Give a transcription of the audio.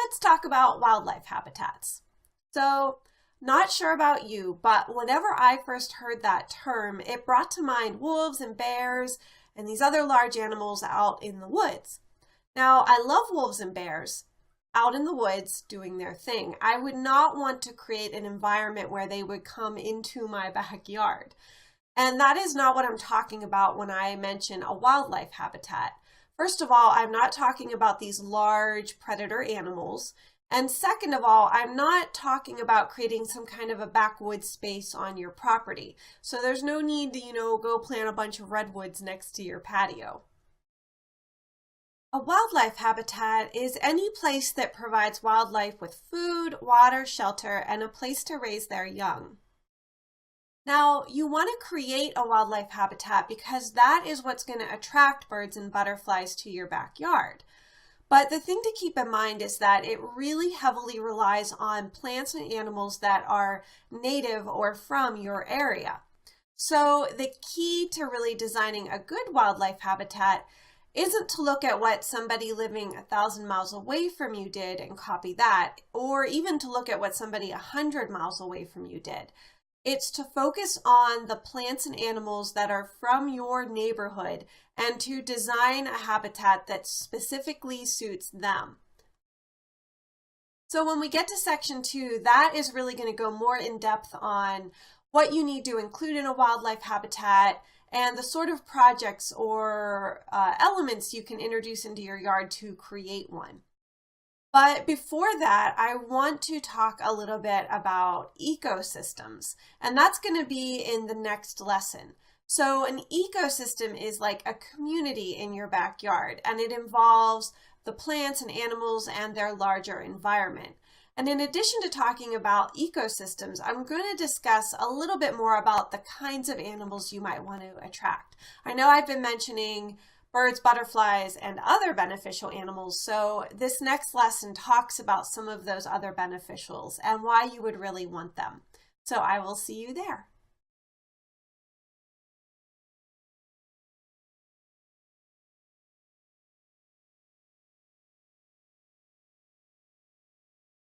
let's talk about wildlife habitats. So, not sure about you, but whenever I first heard that term, it brought to mind wolves and bears and these other large animals out in the woods. Now, I love wolves and bears out in the woods doing their thing. I would not want to create an environment where they would come into my backyard. And that is not what I'm talking about when I mention a wildlife habitat. First of all, I'm not talking about these large predator animals. And second of all, I'm not talking about creating some kind of a backwoods space on your property. So there's no need to, go plant a bunch of redwoods next to your patio. A wildlife habitat is any place that provides wildlife with food, water, shelter, and a place to raise their young. Now, you want to create a wildlife habitat because that is what's going to attract birds and butterflies to your backyard. But the thing to keep in mind is that it really heavily relies on plants and animals that are native or from your area. So the key to really designing a good wildlife habitat isn't to look at what somebody living 1,000 miles away from you did and copy that, or even to look at what somebody 100 miles away from you did. It's to focus on the plants and animals that are from your neighborhood and to design a habitat that specifically suits them. So when we get to section 2, that is really going to go more in depth on what you need to include in a wildlife habitat and the sort of projects or elements you can introduce into your yard to create one. But before that, I want to talk a little bit about ecosystems, and that's going to be in the next lesson. So an ecosystem is like a community in your backyard, and it involves the plants and animals and their larger environment. And in addition to talking about ecosystems, I'm going to discuss a little bit more about the kinds of animals you might want to attract. I know I've been mentioning birds, butterflies, and other beneficial animals, so this next lesson talks about some of those other beneficials and why you would really want them. So I will see you there.